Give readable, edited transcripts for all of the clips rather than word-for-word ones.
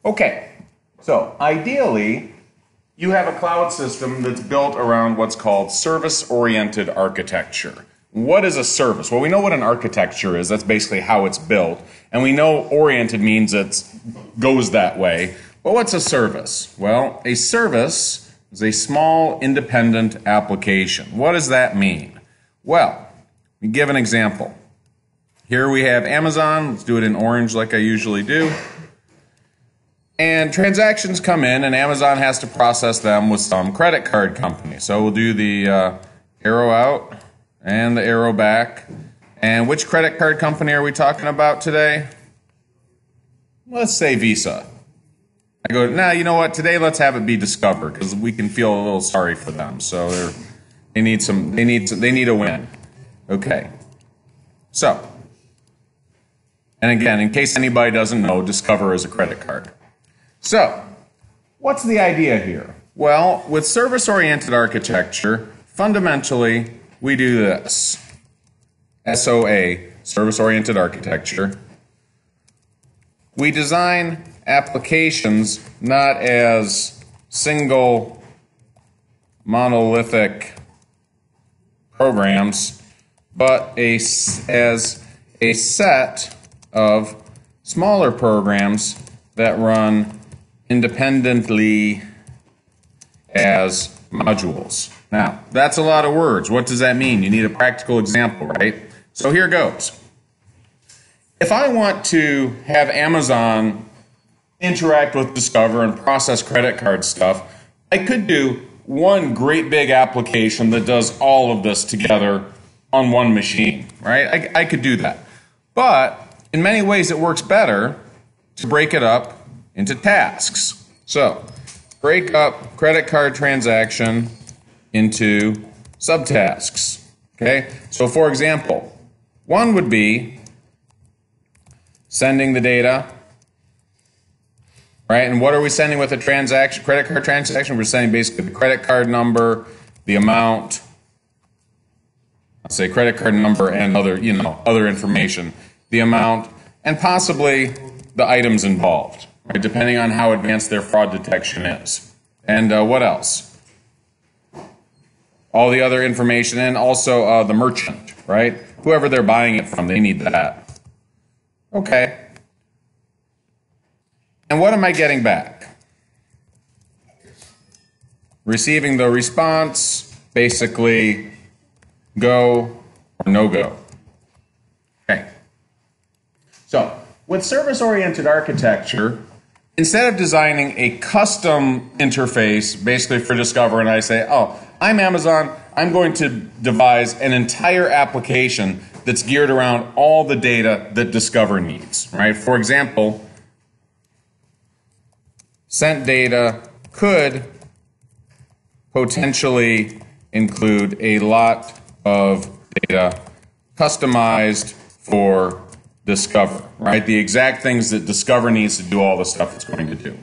Okay, so ideally, you have a cloud system that's built around what's called service-oriented architecture. What is a service? Well, we know what an architecture is. That's basically how it's built. And we know oriented means it goes that way. But what's a service? Well, a service is a small independent application. What does that mean? Well, we give an example. Here we have Amazon. Let's do it in orange like I usually do. And transactions come in, and Amazon has to process them with some credit card company. So we'll do the arrow out and the arrow back. And which credit card company are we talking about today? Let's say Visa. I go, nah, you know what? Today let's have it be Discover because we can feel a little sorry for them. So they need a win. Okay. So, and again, in case anybody doesn't know, Discover is a credit card. So, what's the idea here? Well, with service-oriented architecture, fundamentally, we do this. SOA, service-oriented architecture. We design applications not as single monolithic programs, but as a set of smaller programs that run independently as modules. Now, that's a lot of words. What does that mean? You need a practical example, right? So here goes. If I want to have Amazon interact with Discover and process credit card stuff, I could do one great big application that does all of this together on one machine, right? I could do that. But in many ways it works better to break it up into tasks. So, break up credit card transaction into subtasks. Okay? So, for example, one would be sending the data, right? And what are we sending with a transaction, credit card transaction? We're sending basically the credit card number, the amount, I'll say credit card number and other information, the amount, and possibly the items involved. Right, depending on how advanced their fraud detection is. And what else? All the other information, and also the merchant, right? Whoever they're buying it from, they need that. Okay. And what am I getting back? Receiving the response, basically go or no go. Okay. So, with service-oriented architecture, instead of designing a custom interface, basically for Discover, and I say, oh, I'm Amazon, I'm going to devise an entire application that's geared around all the data that Discover needs, right? For example, sent data could potentially include a lot of data customized for Discover, right? The exact things that Discover needs to do all the stuff it's going to do.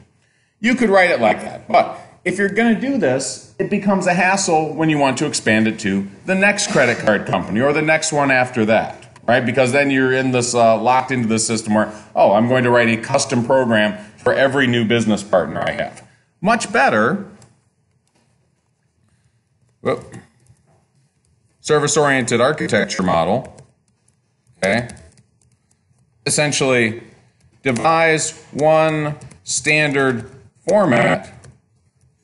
You could write it like that, but if you're going to do this, it becomes a hassle when you want to expand it to the next credit card company or the next one after that, right? Because then you're in this locked into the system where, oh, I'm going to write a custom program for every new business partner I have. Much better, service-oriented architecture model, okay? Essentially devise one standard format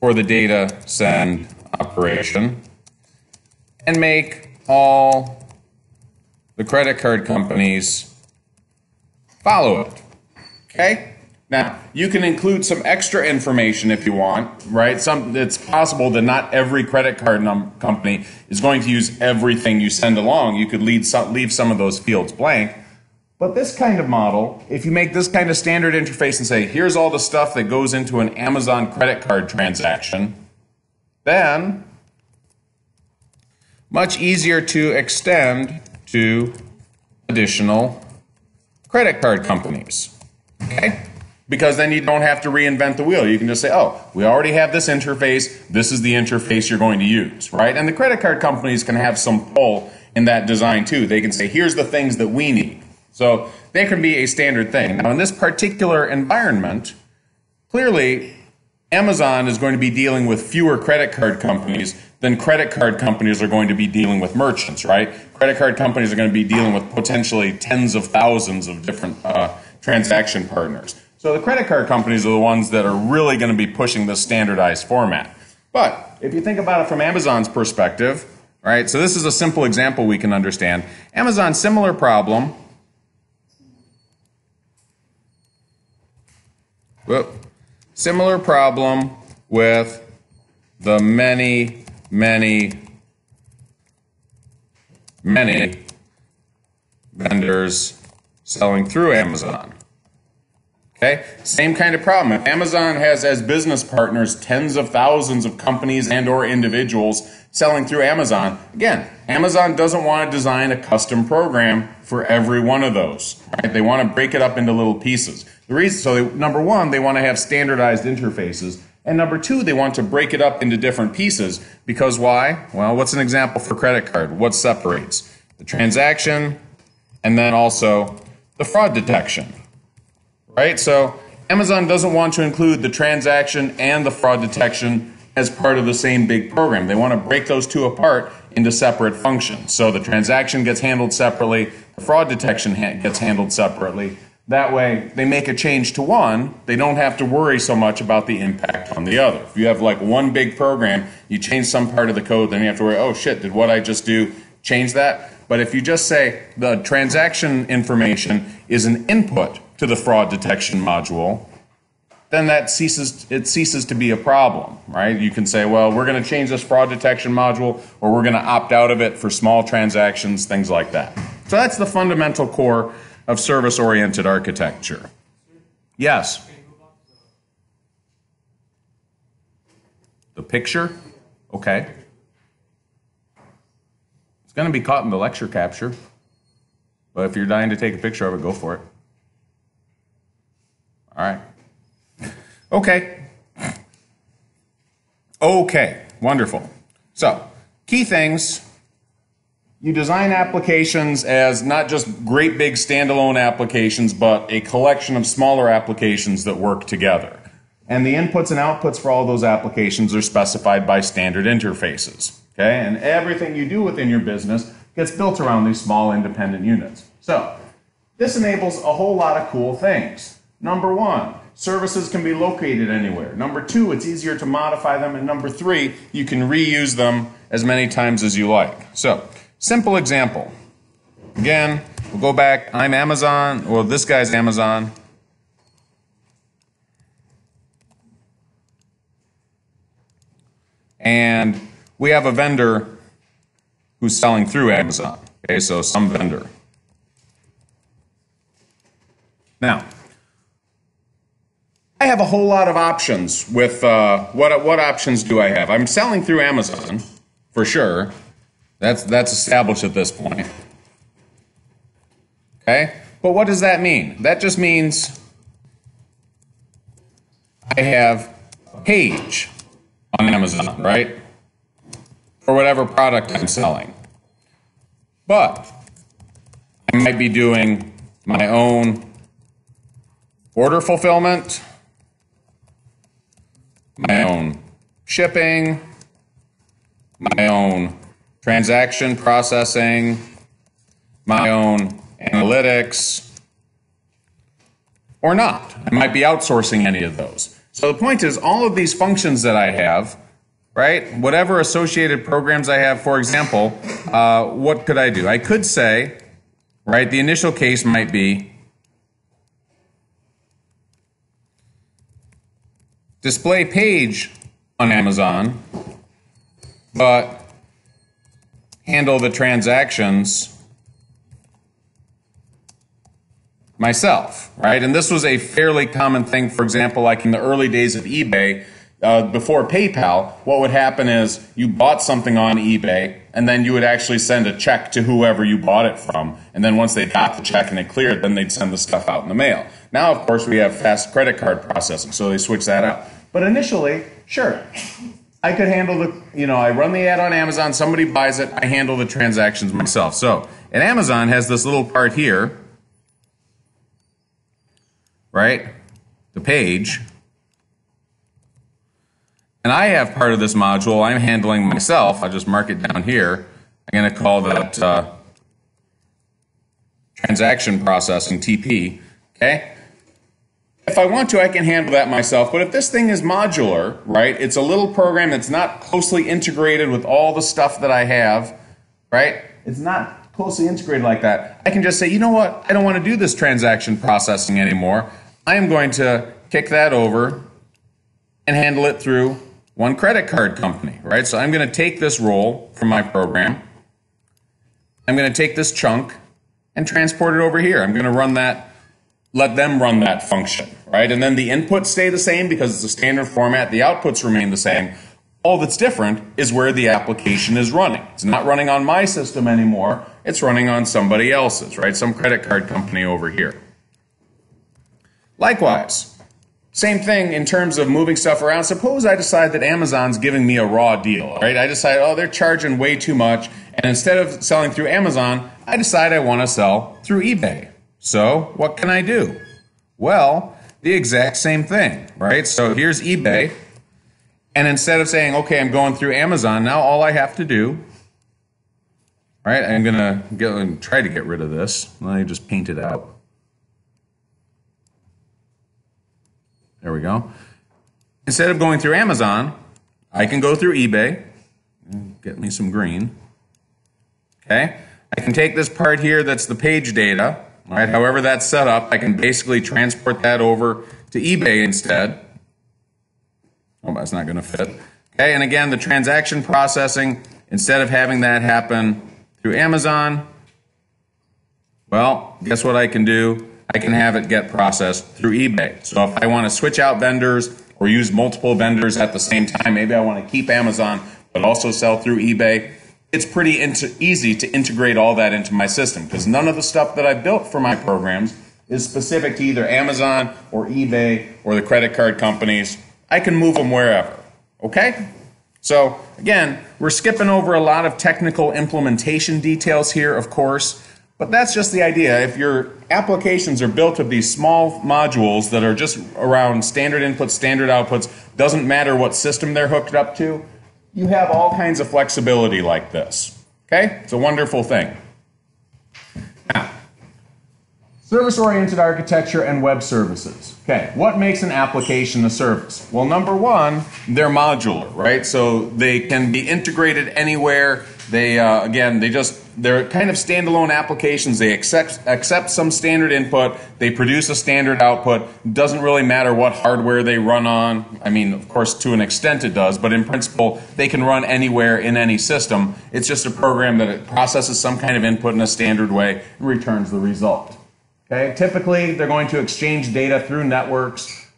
for the data send operation and make all the credit card companies follow it. Okay? Now, you can include some extra information if you want, right? It's possible that not every credit card company is going to use everything you send along. You could leave some of those fields blank. But this kind of model, if you make this kind of standard interface and say, here's all the stuff that goes into an Amazon credit card transaction, then much easier to extend to additional credit card companies. Okay? Because then you don't have to reinvent the wheel. You can just say, oh, we already have this interface. This is the interface you're going to use, right? And the credit card companies can have some pull in that design too. They can say, here's the things that we need. So they can be a standard thing. Now, in this particular environment, clearly Amazon is going to be dealing with fewer credit card companies than credit card companies are going to be dealing with merchants, right? Credit card companies are going to be dealing with potentially tens of thousands of different transaction partners. So the credit card companies are the ones that are really going to be pushing this standardized format. But if you think about it from Amazon's perspective, right, so this is a simple example we can understand. Amazon, similar problem. Similar problem with the many vendors selling through Amazon. Okay, same kind of problem. If Amazon has as business partners tens of thousands of companies and or individuals selling through Amazon, again, Amazon doesn't want to design a custom program for every one of those. Right? They want to break it up into little pieces. The reason, so number one, they want to have standardized interfaces. And number two, they want to break it up into different pieces. Because why? Well, what's an example for credit card? What separates? The transaction and then also the fraud detection. Right? So Amazon doesn't want to include the transaction and the fraud detection as part of the same big program. They want to break those two apart into separate functions. So the transaction gets handled separately, the fraud detection gets handled separately. That way, they make a change to one, they don't have to worry so much about the impact on the other. If you have like one big program, you change some part of the code, then you have to worry, oh shit, did what I just do change that? But if you just say the transaction information is an input to the fraud detection module, then it ceases to be a problem, right? You can say, well, we're going to change this fraud detection module, or we're going to opt out of it for small transactions, things like that. So that's the fundamental core of service-oriented architecture. Yes? The picture? Okay. It's going to be caught in the lecture capture, but if you're dying to take a picture of it, go for it. All right. Okay. Okay, wonderful. So, key things. You design applications as not just great big standalone applications, but a collection of smaller applications that work together. And the inputs and outputs for all those applications are specified by standard interfaces. Okay? And everything you do within your business gets built around these small independent units. So, this enables a whole lot of cool things. Number one, services can be located anywhere. Number two, it's easier to modify them. And number three, you can reuse them as many times as you like. So, simple example. Again, we'll go back. I'm Amazon. Well, this guy's Amazon. And we have a vendor who's selling through Amazon. Okay, so some vendor. Now, I have a whole lot of options with what options do I have? I'm selling through Amazon, for sure. That's established at this point. Okay? But what does that mean? That just means I have a page on Amazon, right? For whatever product I'm selling. But I might be doing my own order fulfillment, my own shipping, my own transaction processing, my own analytics, or not. I might be outsourcing any of those. So the point is, all of these functions that I have, right, whatever associated programs I have, for example, what could I do? I could say, right, the initial case might be display page on Amazon, but handle the transactions myself, right? And this was a fairly common thing, for example, like in the early days of eBay, before PayPal, what would happen is you bought something on eBay, and then you would actually send a check to whoever you bought it from, and then once they got the check and it cleared, then they'd send the stuff out in the mail. Now, of course, we have fast credit card processing, so they switched that out. But initially, sure, I could handle I run the ad on Amazon, somebody buys it, I handle the transactions myself. So, and Amazon has this little part here, right? The page. And I have part of this module I'm handling myself. I'll just mark it down here. I'm going to call that transaction processing, TP. Okay? If I want to, I can handle that myself. But if this thing is modular, right, it's a little program that's not closely integrated with all the stuff that I have, right? It's not closely integrated like that. I can just say, you know what? I don't want to do this transaction processing anymore. I am going to kick that over and handle it through one credit card company, right? So I'm going to take this role from my program. I'm going to take this chunk and transport it over here. I'm going to run that, let them run that function, right? And then the inputs stay the same because it's a standard format. The outputs remain the same. All that's different is where the application is running. It's not running on my system anymore. It's running on somebody else's, right? Some credit card company over here. Likewise, same thing in terms of moving stuff around. Suppose I decide that Amazon's giving me a raw deal, right? I decide, oh, they're charging way too much. And instead of selling through Amazon, I decide I want to sell through eBay. So what can I do? Well, the exact same thing, right? So here's eBay. And instead of saying, okay, I'm going through Amazon, now all I have to do, right? I'm going to go and try to get rid of this. Let me just paint it out. There we go. Instead of going through Amazon, I can go through eBay. Get me some green. Okay? I can take this part here that's the page data, right? However that's set up, I can basically transport that over to eBay instead. Oh, that's not going to fit. Okay, and again, the transaction processing, instead of having that happen through Amazon, well, guess what I can do? I can have it get processed through eBay. So if I want to switch out vendors or use multiple vendors at the same time, maybe I want to keep Amazon but also sell through eBay, it's pretty easy to integrate all that into my system because none of the stuff that I built for my programs is specific to either Amazon or eBay or the credit card companies. I can move them wherever, okay? So again, we're skipping over a lot of technical implementation details here, of course, but that's just the idea. If your applications are built of these small modules that are just around standard inputs, standard outputs, doesn't matter what system they're hooked up to, you have all kinds of flexibility like this, okay? It's a wonderful thing. Now, service-oriented architecture and web services. Okay, what makes an application a service? Well, number one, they're modular, right? So they can be integrated anywhere. They, again, they're kind of standalone applications. They accept some standard input. They produce a standard output. Doesn't really matter what hardware they run on. I mean, of course, to an extent it does, but in principle, they can run anywhere in any system. It's just a program that it processes some kind of input in a standard way and returns the result. Okay? Typically, they're going to exchange data through networks,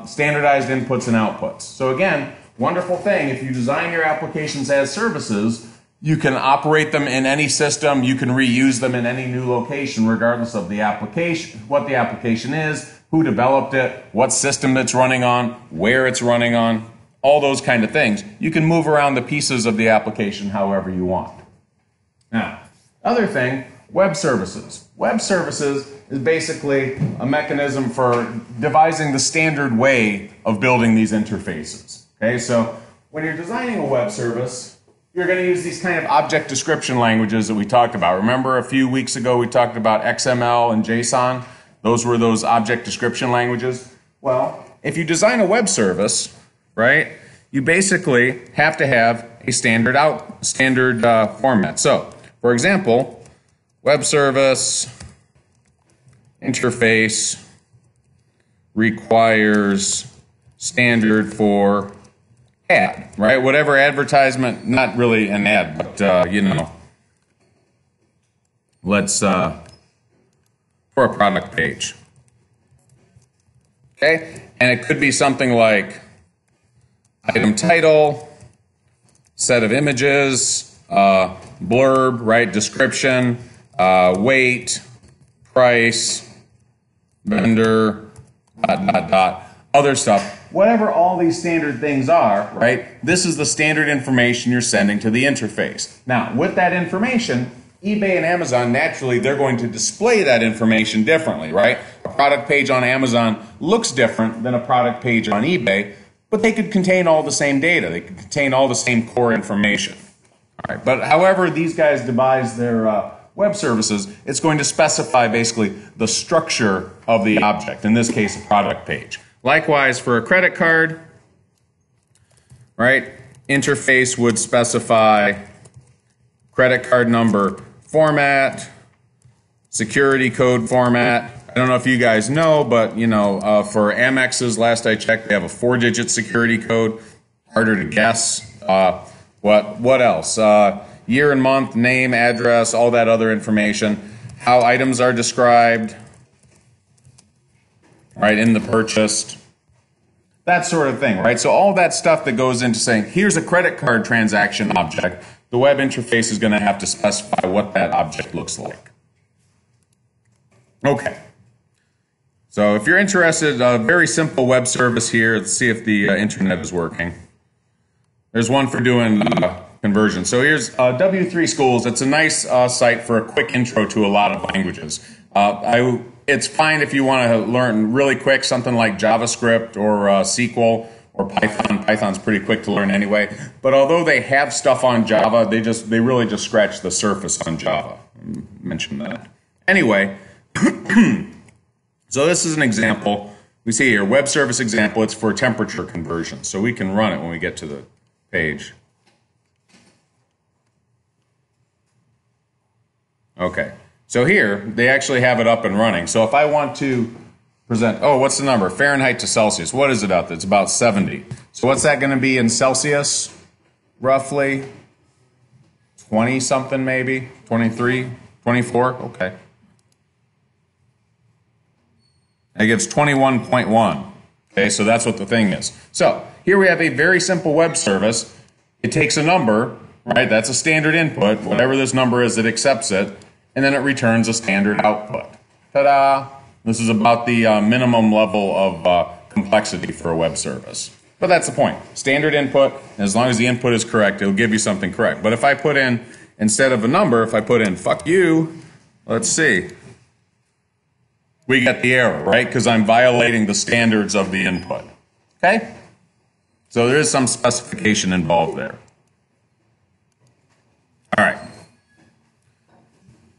standardized inputs and outputs. So again, wonderful thing, if you design your applications as services, you can operate them in any system, you can reuse them in any new location regardless of the application, what the application is, who developed it, what system it's running on, where it's running on, all those kind of things. You can move around the pieces of the application however you want. Now, other thing, web services. Web services is basically a mechanism for devising the standard way of building these interfaces. Okay, so when you're designing a web service, you're going to use these kind of object description languages that we talked about. Remember a few weeks ago we talked about XML and JSON? Those were those object description languages. Well, if you design a web service, right, you basically have to have a standard format. So, for example, web service interface requires standard for ad, right? Whatever advertisement, not really an ad, but you know, let's for a product page. Okay, and it could be something like item title, set of images, blurb, right? Description, weight, price, vendor, other stuff. Whatever all these standard things are, right, this is the standard information you're sending to the interface. Now, with that information, eBay and Amazon, naturally, they're going to display that information differently, right? A product page on Amazon looks different than a product page on eBay, but they could contain all the same data. They could contain all the same core information. All right, but however these guys devise their web services, it's going to specify basically the structure of the object, in this case a product page. Likewise, for a credit card, right, interface would specify credit card number format, security code format. I don't know if you guys know, but you know, for Amex's, last I checked, they have a 4-digit security code. Harder to guess. What else? Year and month, name, address, all that other information. How items are described, right, in the purchased. That sort of thing, right? So all that stuff that goes into saying, here's a credit card transaction object, the web interface is going to have to specify what that object looks like. Okay. So if you're interested, a very simple web service here. Let's see if the internet is working. There's one for doing conversion. So here's W3 Schools. It's a nice site for a quick intro to a lot of languages. It's fine if you want to learn really quick something like JavaScript or SQL or Python. Python's pretty quick to learn anyway. But although they have stuff on Java, they really just scratch the surface on Java. Mention that. Anyway, so this is an example. We see here, web service example. It's for temperature conversion. So we can run it when we get to the page. Okay. So here, they actually have it up and running. So if I want to present, oh, what's the number? Fahrenheit to Celsius. What is it out there? It's about 70. So what's that going to be in Celsius? Roughly 20-something maybe? 23? 24? Okay. That gives 21.1. Okay, so that's what the thing is. So here we have a very simple web service. It takes a number, right? That's a standard input. Whatever this number is, it accepts it. And then it returns a standard output. Ta-da! This is about the minimum level of complexity for a web service. But that's the point. Standard input, and as long as the input is correct, it'll give you something correct. But if I put in, instead of a number, if I put in, fuck you, let's see. We get the error, right? Because I'm violating the standards of the input. Okay? So there is some specification involved there. All right.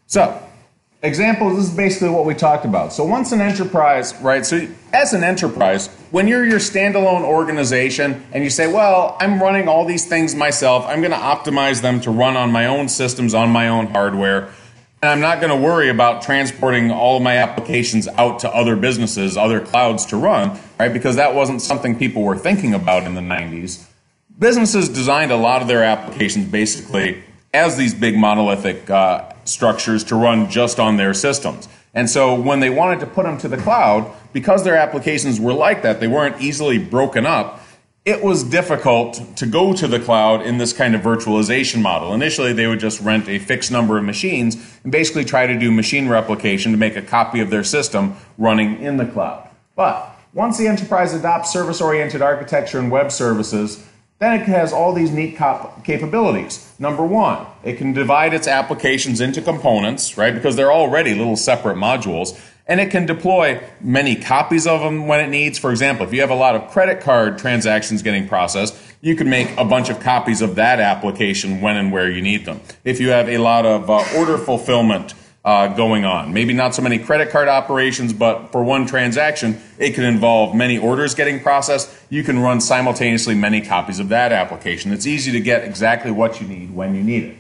So, examples, this is basically what we talked about. So once an enterprise, right, so as an enterprise, when you're your standalone organization and you say, well, I'm running all these things myself, I'm going to optimize them to run on my own systems, on my own hardware, and I'm not going to worry about transporting all of my applications out to other businesses, other clouds to run, right, because that wasn't something people were thinking about in the 90s. Businesses designed a lot of their applications basically as these big monolithic structures to run just on their systems. And so when they wanted to put them to the cloud, because their applications were like that, they weren't easily broken up, it was difficult to go to the cloud in this kind of virtualization model. Initially, they would just rent a fixed number of machines and basically try to do machine replication to make a copy of their system running in the cloud. But once the enterprise adopts service-oriented architecture and web services, then it has all these neat capabilities. Number one, it can divide its applications into components, right, because they're already little separate modules, and it can deploy many copies of them when it needs. For example, if you have a lot of credit card transactions getting processed, you can make a bunch of copies of that application when and where you need them. If you have a lot of order fulfillment going on, maybe not so many credit card operations, but for one transaction, it could involve many orders getting processed. You can run simultaneously many copies of that application. It's easy to get exactly what you need when you need it.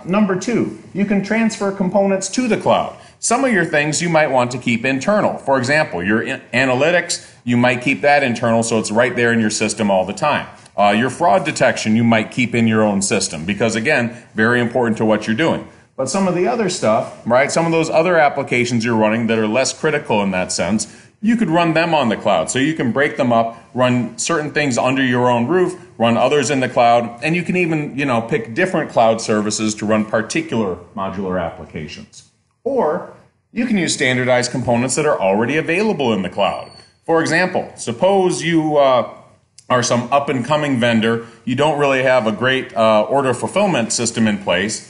Number two, you can transfer components to the cloud. Some of your things you might want to keep internal. For example, your analytics, you might keep that internal so it's right there in your system all the time. Your fraud detection, you might keep in your own system because, again, very important to what you're doing. But some of the other stuff, right, some of those other applications you're running that are less critical in that sense, you could run them on the cloud. So you can break them up, run certain things under your own roof, run others in the cloud, and you can even, pick different cloud services to run particular modular applications. Or you can use standardized components that are already available in the cloud. For example, suppose you are some up-and-coming vendor, you don't really have a great order fulfillment system in place.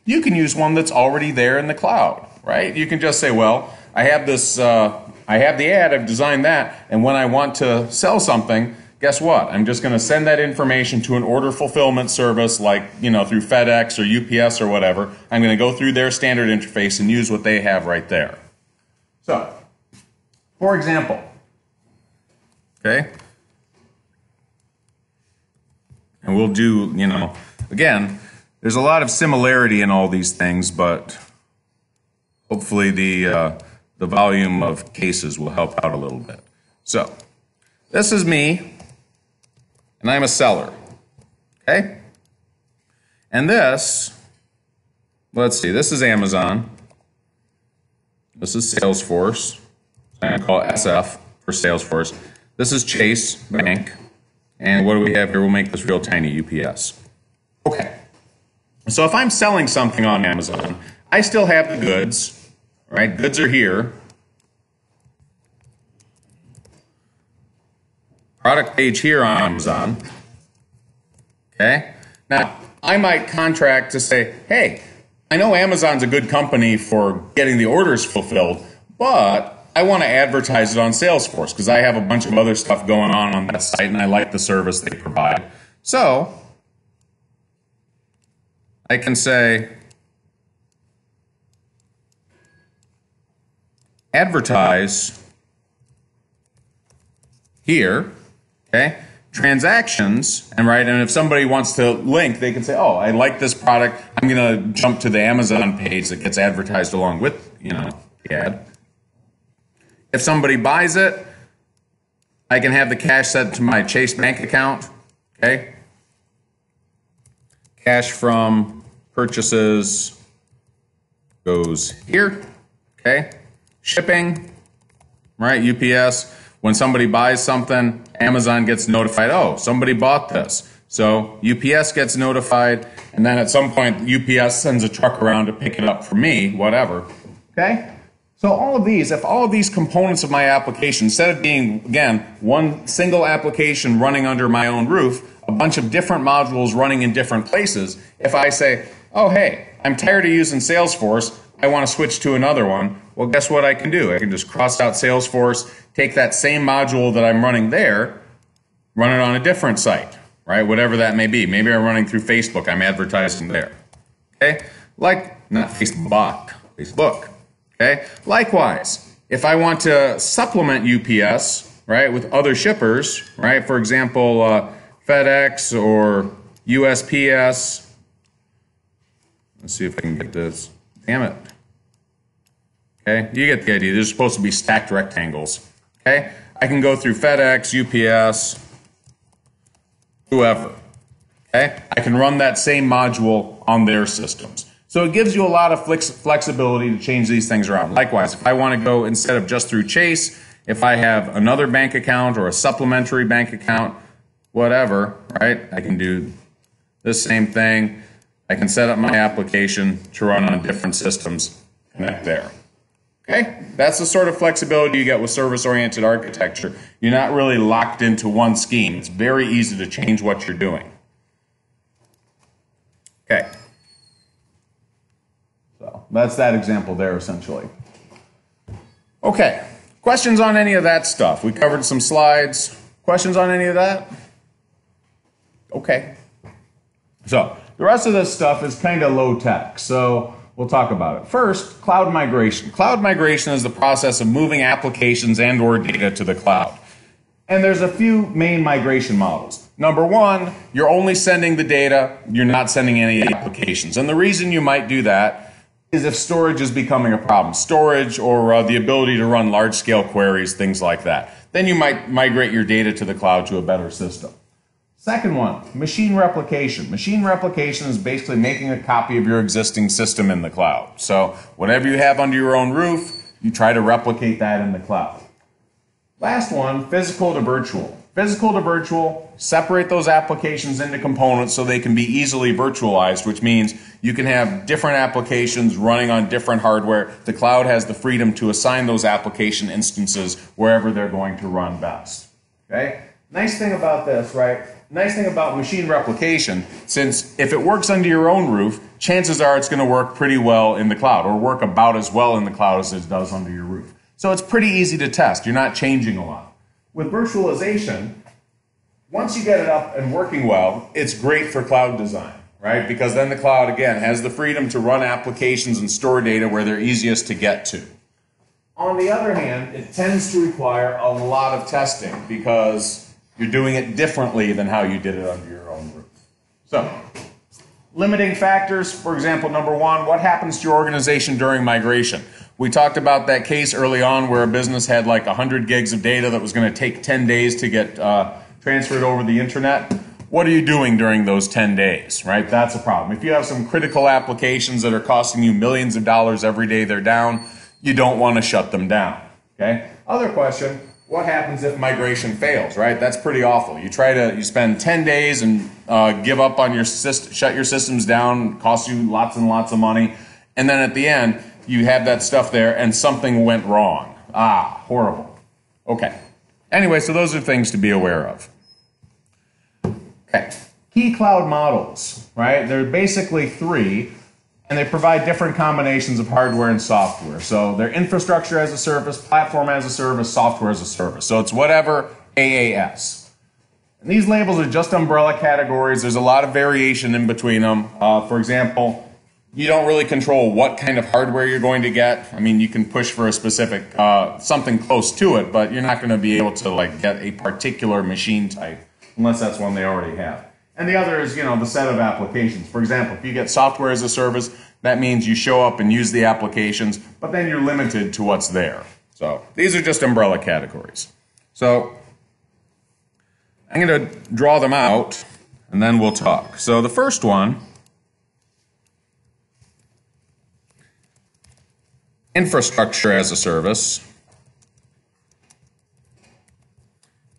You can use one that's already there in the cloud, right? You can just say, well, I have this, I have the ad, I've designed that, and when I want to sell something, guess what? I'm just going to send that information to an order fulfillment service like, you know, through FedEx or UPS or whatever. I'm going to go through their standard interface and use what they have right there. So, for example, okay, and we'll do, you know, again, there's a lot of similarity in all these things, but hopefully the volume of cases will help out a little bit. So, this is me, and I'm a seller, okay? And this, let's see, this is Amazon. This is Salesforce. I'm going to call it SF for Salesforce. This is Chase Bank. And what do we have here? We'll make this real tiny, UPS. Okay. So if I'm selling something on Amazon, I still have the goods, right? Goods are here. Product page here on Amazon. Okay? Now, I might contract to say, hey, I know Amazon's a good company for getting the orders fulfilled, but I want to advertise it on Salesforce because I have a bunch of other stuff going on that site and I like the service they provide. So, I can say, advertise here, okay? Transactions, and if somebody wants to link, they can say, oh, I like this product, I'm going to jump to the Amazon page that gets advertised along with, you know, the ad. If somebody buys it, I can have the cash sent to my Chase Bank account, okay? Cash from purchases goes here, okay? Shipping, right, UPS. When somebody buys something, Amazon gets notified, oh, somebody bought this. So UPS gets notified, and then at some point, UPS sends a truck around to pick it up for me, whatever. Okay? So all of these, if all of these components of my application, instead of being, again, one single application running under my own roof, a bunch of different modules running in different places, if I say, oh, hey, I'm tired of using Salesforce, I want to switch to another one, well, guess what I can do? I can just cross out Salesforce, take that same module that I'm running there, run it on a different site, right? Whatever that may be. Maybe I'm running through Facebook. I'm advertising there. Okay? Like, not Facebook, Facebook. Okay? Likewise, if I want to supplement UPS, right, with other shippers, right? For example, FedEx or USPS. Let's see if I can get this. Damn it. Okay, you get the idea. They're supposed to be stacked rectangles. Okay, I can go through FedEx, UPS, whoever. Okay, I can run that same module on their systems. So it gives you a lot of flexibility to change these things around. Likewise, if I want to go instead of just through Chase, if I have another bank account or a supplementary bank account, whatever, right? I can do the same thing. I can set up my application to run on different systems, connect there. Okay, that's the sort of flexibility you get with service-oriented architecture. You're not really locked into one scheme. It's very easy to change what you're doing. Okay, so that's that example there, essentially. Okay, questions on any of that stuff? We covered some slides. Questions on any of that? Okay. So the rest of this stuff is kind of low tech. So we'll talk about it. First, cloud migration. Cloud migration is the process of moving applications and or data to the cloud. And there's a few main migration models. Number one, you're only sending the data, you're not sending any applications. And the reason you might do that is if storage is becoming a problem. Storage or the ability to run large-scale queries, things like that. Then you might migrate your data to the cloud to a better system. Second one, machine replication. Machine replication is basically making a copy of your existing system in the cloud. So whatever you have under your own roof, you try to replicate that in the cloud. Last one, physical to virtual. Physical to virtual, separate those applications into components so they can be easily virtualized, which means you can have different applications running on different hardware. The cloud has the freedom to assign those application instances wherever they're going to run best. Okay? Nice thing about this, right? Nice thing about machine replication, since if it works under your own roof, chances are it's going to work pretty well in the cloud, or work about as well in the cloud as it does under your roof. So it's pretty easy to test. You're not changing a lot. With virtualization, Once you get it up and working well, it's great for cloud design, right? Because then the cloud, again, has the freedom to run applications and store data where they're easiest to get to. On the other hand, it tends to require a lot of testing because you're doing it differently than how you did it under your own roof. So, limiting factors, for example, number one, what happens to your organization during migration? We talked about that case early on where a business had like 100 gigs of data that was going to take 10 days to get transferred over the internet. What are you doing during those 10 days, right? That's a problem. If you have some critical applications that are costing you millions of dollars every day they're down, you don't want to shut them down, okay? Other question, what happens if migration fails, right? That's pretty awful. You spend 10 days and give up on your system, shut your systems down, costs you lots and lots of money, and then at the end, you have that stuff there and something went wrong. Ah, horrible. Okay. Anyway, so those are things to be aware of. Okay. Key cloud models, right? There are basically three, and they provide different combinations of hardware and software. So they're infrastructure as a service, platform as a service, software as a service. So it's whatever AAS. And these labels are just umbrella categories. There's a lot of variation in between them. For example, you don't really control what kind of hardware you're going to get. I mean, you can push for a specific, something close to it, but you're not going to be able to like get a particular machine type unless that's one they already have. And the other is, the set of applications. For example, if you get software as a service, that means you show up and use the applications, but then you're limited to what's there. So these are just umbrella categories. So I'm going to draw them out, and then we'll talk. So the first one, infrastructure as a service,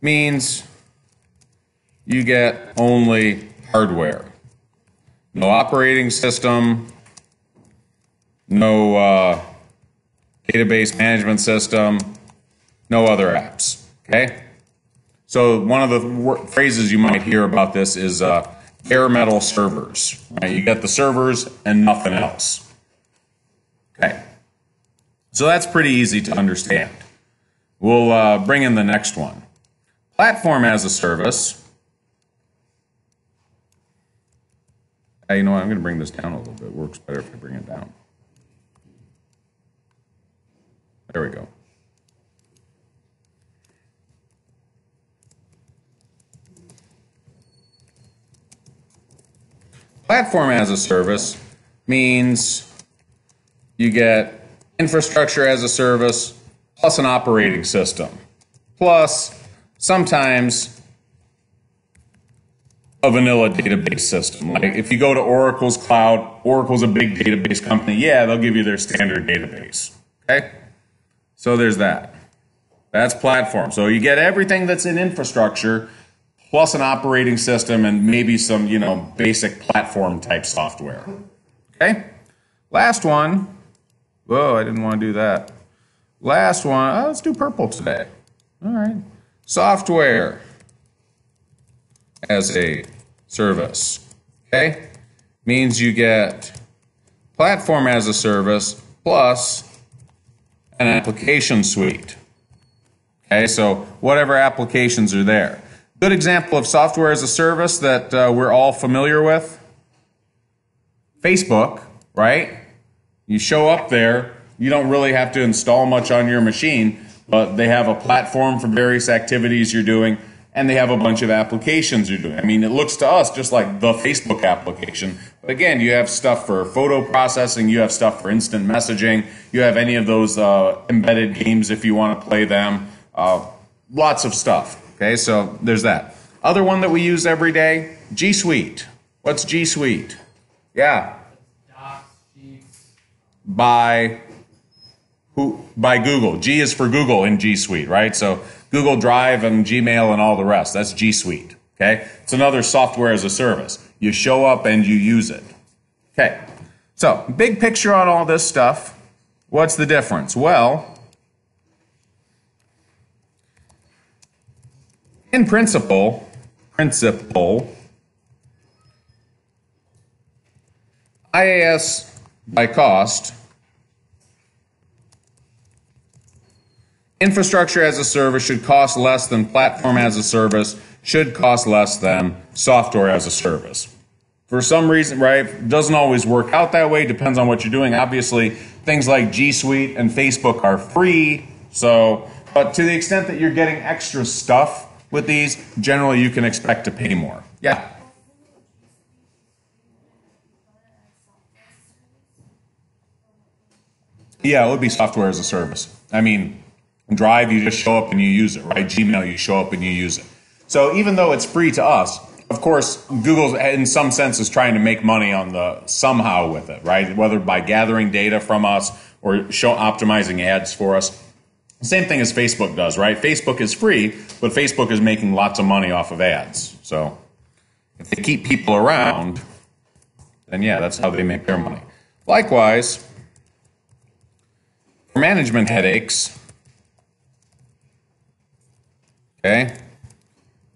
means you get only hardware. No operating system, no database management system, no other apps, okay? So one of the phrases you might hear about this is bare metal servers, right? You get the servers and nothing else, okay? So that's pretty easy to understand. We'll bring in the next one. Platform as a service. You know what, I'm going to bring this down a little bit. It works better if I bring it down. There we go. Platform as a service means you get infrastructure as a service plus an operating system, plus sometimes a vanilla database system. Like if you go to Oracle's cloud, Oracle's a big database company, yeah, they'll give you their standard database, okay? So there's that. That's platform. So you get everything that's in infrastructure plus an operating system and maybe some, basic platform type software, okay? Last one. Whoa, I didn't want to do that. Last one, let's do purple today. All right. Software as a service, okay? Means you get platform as a service plus an application suite. Okay, so whatever applications are there. Good example of software as a service that we're all familiar with. Facebook, right? You show up there, you don't really have to install much on your machine, but they have a platform for various activities you're doing, and they have a bunch of applications you're doing. I mean, it looks to us just like the Facebook application. But again, you have stuff for photo processing, you have stuff for instant messaging, you have any of those embedded games if you want to play them. Lots of stuff. Okay, so there's that. Other one that we use every day, G Suite. What's G Suite? Yeah. By Google. G is for Google in G Suite, right? So Google Drive and Gmail and all the rest. That's G Suite. Okay? It's another software as a service. You show up and you use it. Okay. So, big picture on all this stuff. What's the difference? Well, in principle, IAS by cost, infrastructure as a service should cost less than platform as a service should cost less than software as a service. For some reason, right, it doesn't always work out that way, depends on what you're doing. Obviously, things like G Suite and Facebook are free, but to the extent that you're getting extra stuff with these, generally you can expect to pay more. Yeah? Yeah, it would be software as a service. I mean, Drive, you just show up and you use it, right? Gmail, you show up and you use it. So even though it's free to us, of course, Google, in some sense, is trying to make money on somehow with it, right? Whether by gathering data from us or optimizing ads for us. Same thing as Facebook does, right? Facebook is free, but Facebook is making lots of money off of ads. So if they keep people around, then yeah, that's how they make their money. Likewise, for management headaches, okay,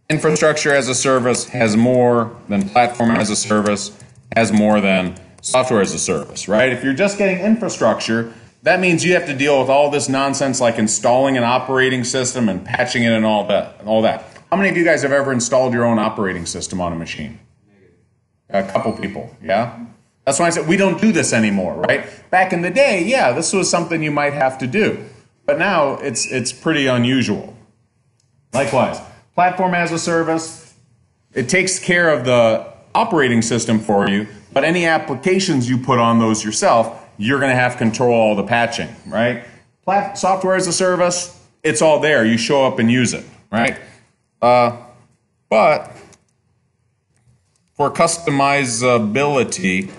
infrastructure as a service has more than platform as a service, has more than software as a service, right? If you're just getting infrastructure, that means you have to deal with all this nonsense like installing an operating system and patching it and all that. How many of you guys have ever installed your own operating system on a machine? A couple people, yeah? That's why I said we don't do this anymore, right? Back in the day, yeah, this was something you might have to do. But now it's pretty unusual. Likewise, platform as a service, it takes care of the operating system for you, but any applications you put on those yourself, you're going to have control all the patching, right? Software as a service, it's all there. You show up and use it, right? But for customizability,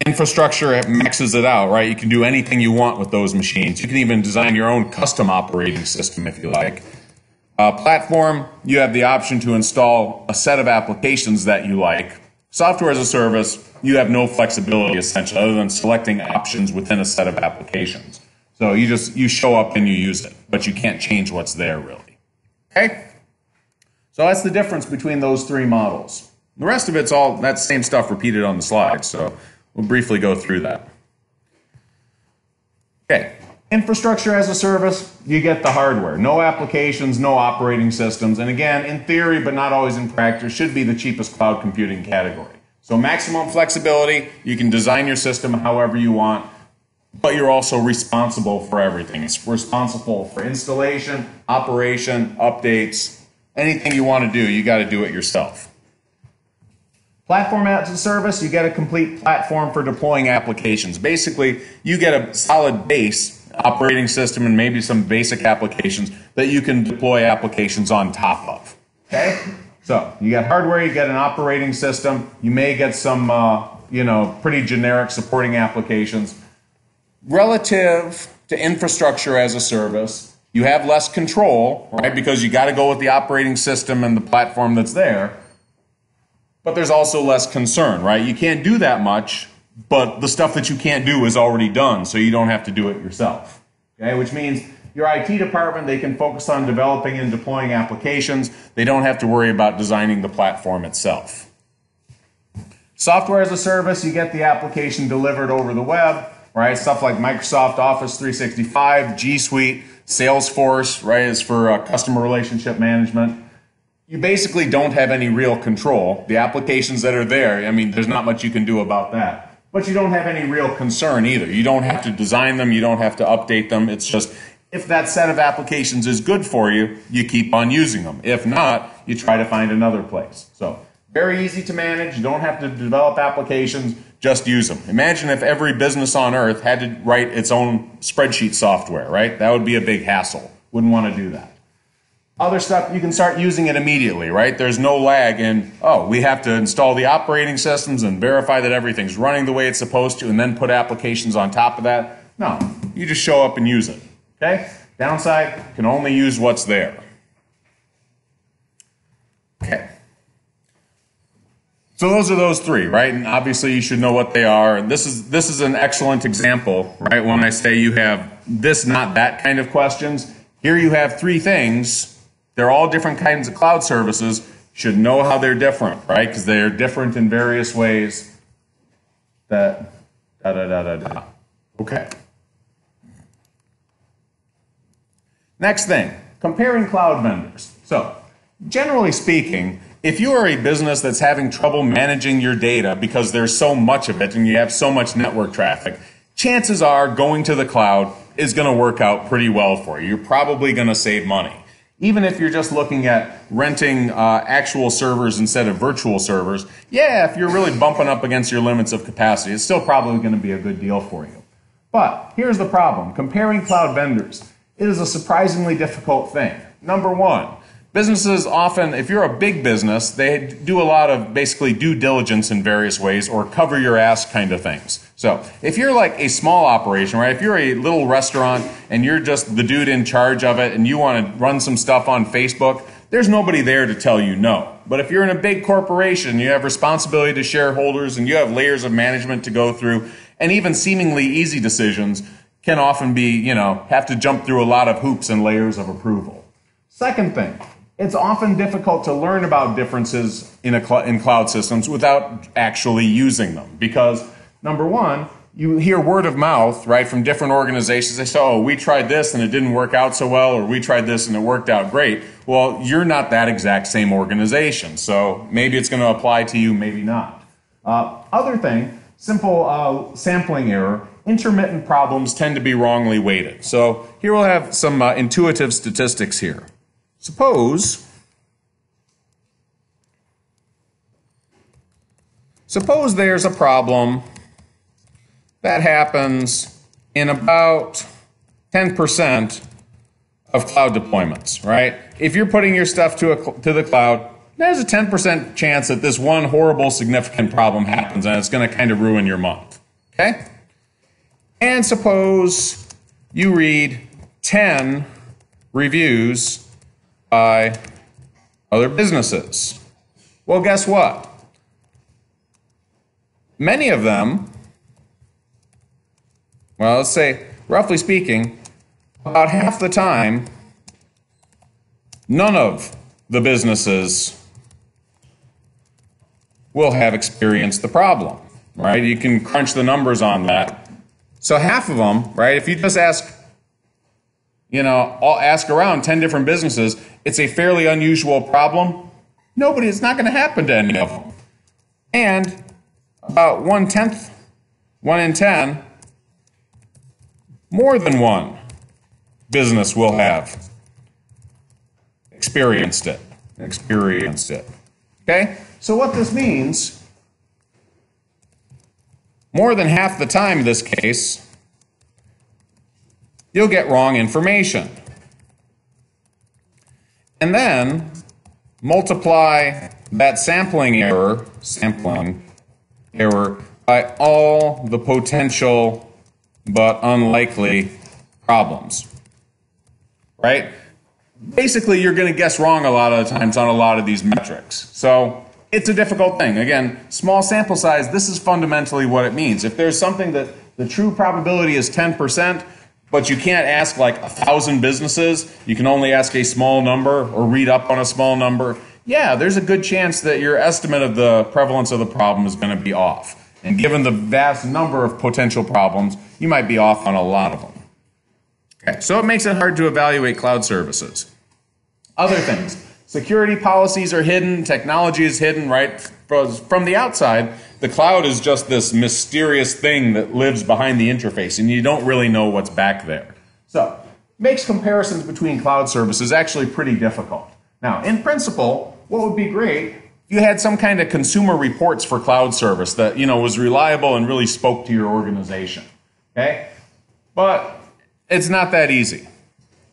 infrastructure maxes it out, right? You can do anything you want with those machines. You can even design your own custom operating system if you like. Platform, you have the option to install a set of applications that you like. Software as a service, you have no flexibility essentially other than selecting options within a set of applications. So you show up and you use it, but you can't change what's there really. Okay? So that's the difference between those three models. The rest of it's all that same stuff repeated on the slide, so we'll briefly go through that. Okay. Infrastructure as a service, you get the hardware. No applications, no operating systems, and again, in theory, but not always in practice, should be the cheapest cloud computing category. So maximum flexibility, you can design your system however you want, but you're also responsible for everything. It's responsible for installation, operation, updates, anything you want to do, you got to do it yourself. Platform as a service, you get a complete platform for deploying applications. Basically, you get a solid base operating system and maybe some basic applications that you can deploy applications on top of. Okay? So you get hardware, you get an operating system, you may get some pretty generic supporting applications. Relative to infrastructure as a service, you have less control, right? Because you got to go with the operating system and the platform that's there. But there's also less concern, right? You can't do that much, but the stuff that you can't do is already done, so you don't have to do it yourself. Okay? Which means your IT department, they can focus on developing and deploying applications. They don't have to worry about designing the platform itself. Software as a service, you get the application delivered over the web, right? Stuff like Microsoft Office 365, G Suite, Salesforce, right, is for customer relationship management. You basically don't have any real control. The applications that are there, I mean, there's not much you can do about that. But you don't have any real concern either. You don't have to design them. You don't have to update them. It's just, if that set of applications is good for you, you keep on using them. If not, you try to find another place. So, very easy to manage. You don't have to develop applications. Just use them. Imagine if every business on earth had to write its own spreadsheet software, right? That would be a big hassle. Wouldn't want to do that. Other stuff, you can start using it immediately, right? There's no lag in, oh, we have to install the operating systems and verify that everything's running the way it's supposed to and then put applications on top of that. No, you just show up and use it, okay? Downside, can only use what's there. Okay. So those are those three, right? And obviously you should know what they are. And this is an excellent example, right? When I say you have this, not that kind of questions. Here you have three things. They're all different kinds of cloud services. You should know how they're different, right? Because they're different in various ways. Okay. Next thing, comparing cloud vendors. So Generally speaking, if you are a business that's having trouble managing your data because there's so much of it and you have so much network traffic, chances are going to the cloud is going to work out pretty well for you. You're probably going to save money. Even if you're just looking at renting actual servers instead of virtual servers, yeah, if you're really bumping up against your limits of capacity, it's still probably going to be a good deal for you. But here's the problem. Comparing cloud vendors, it is a surprisingly difficult thing. Number one, businesses often, if you're a big business, they do a lot of basically due diligence in various ways or cover your ass kind of things. So if you're like a small operation, right, if you're a little restaurant and you're just the dude in charge of it and you want to run some stuff on Facebook, there's nobody there to tell you no. But if you're in a big corporation, you have responsibility to shareholders and you have layers of management to go through, and even seemingly easy decisions can often be, have to jump through a lot of hoops and layers of approval. Second thing, it's often difficult to learn about differences in cloud systems without actually using them because, number one, you hear word of mouth, right, from different organizations. They say, oh, we tried this and it didn't work out so well, or we tried this and it worked out great. Well, you're not that exact same organization, so maybe it's going to apply to you, maybe not. Other thing, simple sampling error. Intermittent problems tend to be wrongly weighted. So here we'll have some intuitive statistics here. Suppose there's a problem that happens in about 10% of cloud deployments, right? If you're putting your stuff to the cloud, there's a 10% chance that this one horrible significant problem happens and it's going to kind of ruin your month, okay? And suppose you read 10 reviews by other businesses. Well, guess what? Many of them, well, let's say, roughly speaking, about half the time, none of the businesses will have experienced the problem, right? You can crunch the numbers on that. So half of them, right, if you just ask around 10 different businesses, it's a fairly unusual problem. It's not going to happen to any of them. And about 1/10, 1 in 10, more than one business will have experienced it. Okay? So what this means, more than half the time in this case, you'll get wrong information. And then multiply that sampling error by all the potential but unlikely problems. Right? Basically, you're going to guess wrong a lot of the times on a lot of these metrics. So it's a difficult thing. Again, small sample size, this is fundamentally what it means. If there's something that the true probability is 10%, but you can't ask like 1,000 businesses, you can only ask a small number or read up on a small number, yeah, there's a good chance that your estimate of the prevalence of the problem is going to be off. And given the vast number of potential problems, you might be off on a lot of them. Okay, so it makes it hard to evaluate cloud services. Other things, security policies are hidden, technology is hidden, right? From the outside, the cloud is just this mysterious thing that lives behind the interface, and you don't really know what's back there. So, makes comparisons between cloud services actually pretty difficult. Now, in principle, what would be great if you had some kind of consumer reports for cloud service that, was reliable and really spoke to your organization. Okay? But it's not that easy.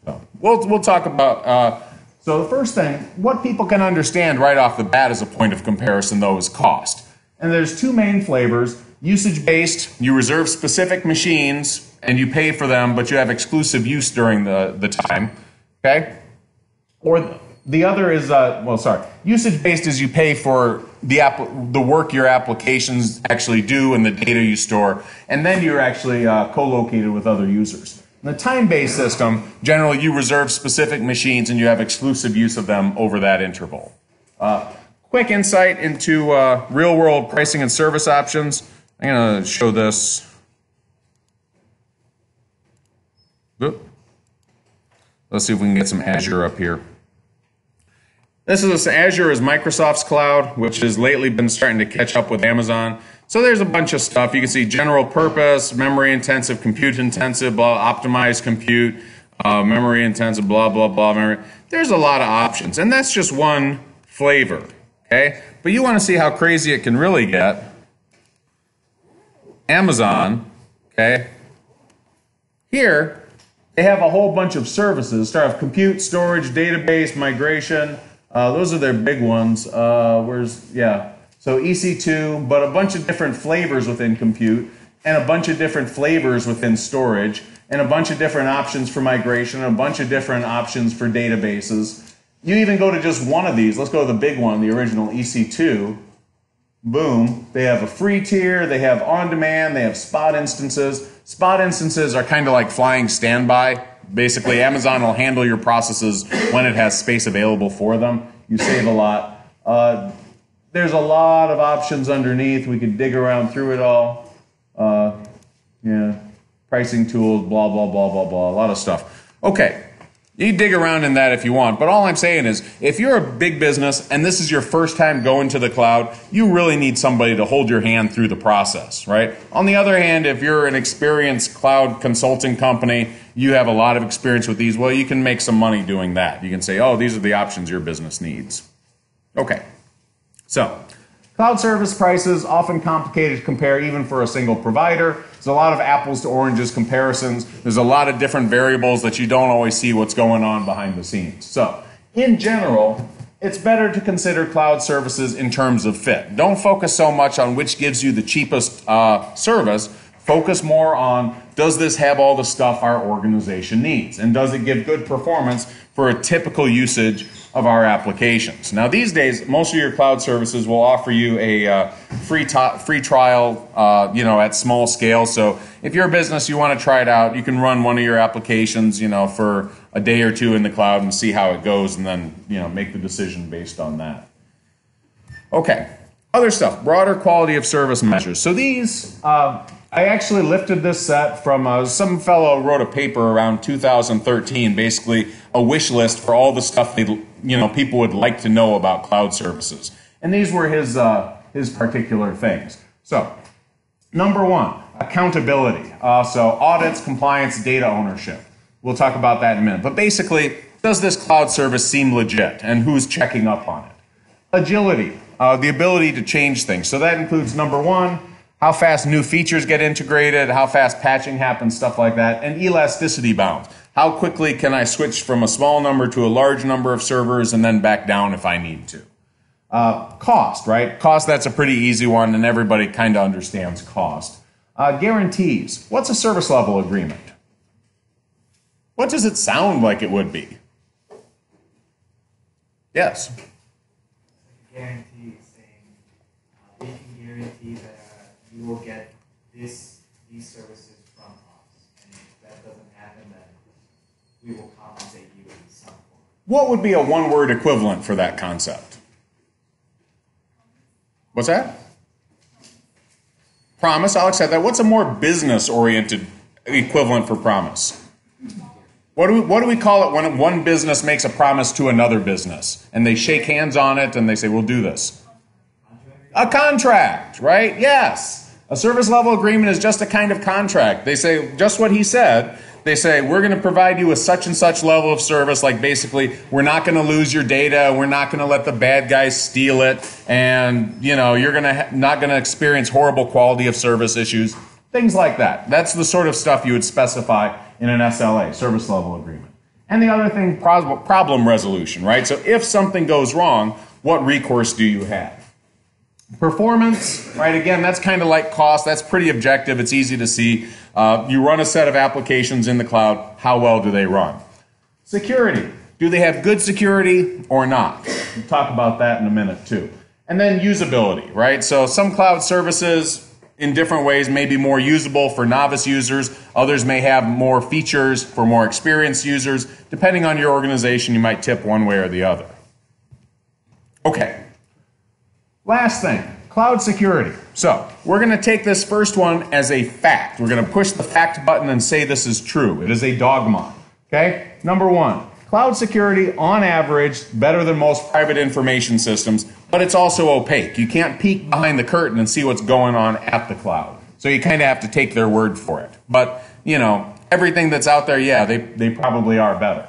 So we'll talk about, so the first thing, what people can understand right off the bat as a point of comparison, though, is cost. And there's two main flavors. Usage-based, you reserve specific machines and you pay for them, but you have exclusive use during the time. Okay? Or the other is, usage-based is you pay for the work your applications actually do and the data you store, and then you're actually co-located with other users. In the time-based system, generally you reserve specific machines and you have exclusive use of them over that interval. Quick insight into real-world pricing and service options. I'm going to show this. Oop. Let's see if we can get some Azure up here. Azure is Microsoft's cloud, which has lately been starting to catch up with Amazon. So there's a bunch of stuff. You can see general purpose, memory intensive, compute intensive, blah, optimized compute, memory intensive, blah, blah, blah, memory. There's a lot of options, and that's just one flavor, okay? But you want to see how crazy it can really get. Amazon, okay? Here, they have a whole bunch of services. Start with compute, storage, database, migration. Those are their big ones. So EC2, but a bunch of different flavors within compute, and a bunch of different flavors within storage, and a bunch of different options for migration, and a bunch of different options for databases. You even go to just one of these. Let's go to the big one, the original EC2. Boom. They have a free tier, they have on-demand, they have spot instances. Spot instances are kind of like flying standby. Basically, Amazon will handle your processes when it has space available for them. You save a lot. There's a lot of options underneath. We could dig around through it all. Pricing tools, blah, blah, blah, blah, blah. A lot of stuff. Okay. You dig around in that if you want, but all I'm saying is, if you're a big business and this is your first time going to the cloud, you really need somebody to hold your hand through the process, right? On the other hand, if you're an experienced cloud consulting company, you have a lot of experience with these, well, you can make some money doing that. You can say, oh, these are the options your business needs. Okay, so cloud service prices, often complicated to compare even for a single provider. There's a lot of apples to oranges comparisons. There's a lot of different variables that you don't always see what's going on behind the scenes. So, in general, it's better to consider cloud services in terms of fit. Don't focus so much on which gives you the cheapest service. Focus more on, does this have all the stuff our organization needs? And does it give good performance for a typical usage of our applications? Now these days, most of your cloud services will offer you a free trial at small scale. So if you're a business, you want to try it out, you can run one of your applications for a day or two in the cloud and see how it goes, and then make the decision based on that. Okay, other stuff, broader quality of service measures. So these, I actually lifted this set from some fellow wrote a paper around 2013, basically a wish list for all the stuff people would like to know about cloud services. And these were his particular things. So, number one, accountability. So audits, compliance, data ownership. We'll talk about that in a minute. But basically, does this cloud service seem legit, and who's checking up on it? Agility, the ability to change things. So that includes number one, how fast new features get integrated, how fast patching happens, stuff like that, and elasticity bounds. How quickly can I switch from a small number to a large number of servers and then back down if I need to? Cost, right? Cost, that's a pretty easy one, and everybody kind of understands cost. Guarantees. What's a service level agreement? What does it sound like it would be? Yes? Guarantee, saying we can guarantee that you will get these services from us, and if that doesn't happen, then we will compensate you in some form. What would be a one-word equivalent for that concept? What's that? Promise, I'll accept that. What's a more business-oriented equivalent for promise? What do we call it when one business makes a promise to another business and they shake hands on it and they say, we'll do this? A contract, right? Yes. A service level agreement is just a kind of contract. They say just what he said. They say, we're going to provide you with such and such level of service, like basically, we're not going to lose your data, we're not going to let the bad guys steal it, and you're not going to experience horrible quality of service issues, things like that. That's the sort of stuff you would specify in an SLA, service level agreement. And the other thing, problem resolution, right? So if something goes wrong, what recourse do you have? Performance, right? Again, that's kind of like cost. That's pretty objective. It's easy to see. You run a set of applications in the cloud. How well do they run? Security. Do they have good security or not? We'll talk about that in a minute too. And then usability, right? So some cloud services in different ways may be more usable for novice users. Others may have more features for more experienced users. Depending on your organization, you might tip one way or the other. Okay. Last thing, cloud security. So we're going to take this first one as a fact. We're going to push the fact button and say this is true. It is a dogma. Okay? Number one, cloud security, on average, better than most private information systems, but it's also opaque. You can't peek behind the curtain and see what's going on at the cloud. So you kind of have to take their word for it. But, you know, everything that's out there, yeah, they probably are better.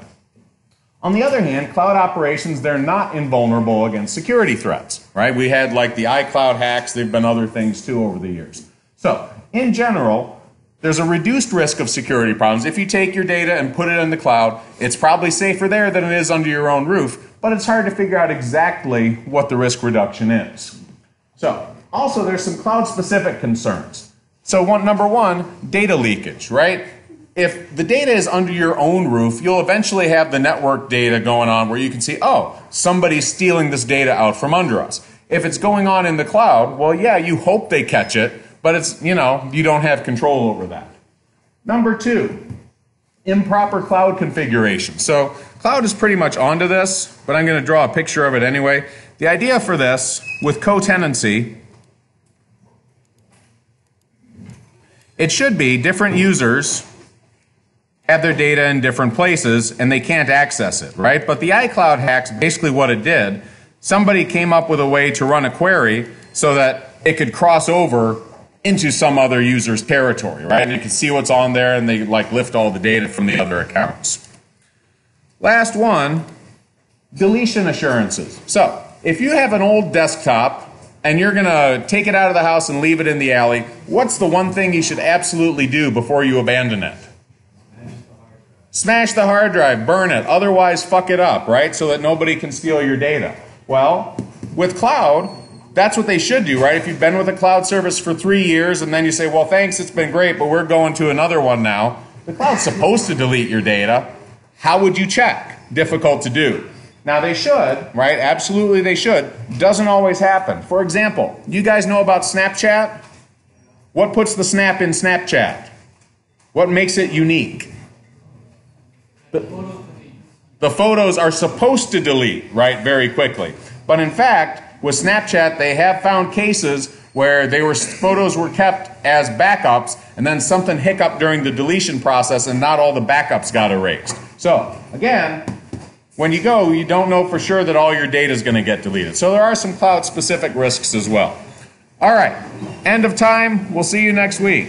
On the other hand, cloud operations, they're not invulnerable against security threats, right? We had like the iCloud hacks, there have been other things too over the years. So, in general, there's a reduced risk of security problems. If you take your data and put it in the cloud, it's probably safer there than it is under your own roof, but it's hard to figure out exactly what the risk reduction is. So, also there's some cloud-specific concerns. So, number one, data leakage, right? If the data is under your own roof, you'll eventually have the network data going on where you can see, oh, somebody's stealing this data out from under us. If it's going on in the cloud, well, yeah, you hope they catch it, but it's, you know, you don't have control over that. Number two, improper cloud configuration. So cloud is pretty much onto this, but I'm going to draw a picture of it anyway. The idea for this, with co-tenancy, it should be different users have their data in different places and they can't access it, right? But the iCloud hacks, basically what it did, somebody came up with a way to run a query so that it could cross over into some other user's territory, right? And you can see what's on there and they like lift all the data from the other accounts. Last one, deletion assurances. So if you have an old desktop and you're gonna take it out of the house and leave it in the alley, what's the one thing you should absolutely do before you abandon it? Smash the hard drive, burn it, otherwise fuck it up, right? So that nobody can steal your data. Well, with cloud, that's what they should do, right? If you've been with a cloud service for 3 years and then you say, well, thanks, it's been great, but we're going to another one now. The cloud's supposed to delete your data. How would you check? Difficult to do. Now they should, right? Absolutely they should. Doesn't always happen. For example, you guys know about Snapchat? What puts the snap in Snapchat? What makes it unique? The photos are supposed to delete, right, very quickly. But in fact, with Snapchat, they have found cases where photos were kept as backups, and then something hiccuped during the deletion process, and not all the backups got erased. So, again, when you go, you don't know for sure that all your data is going to get deleted. So there are some cloud-specific risks as well. All right, end of time. We'll see you next week.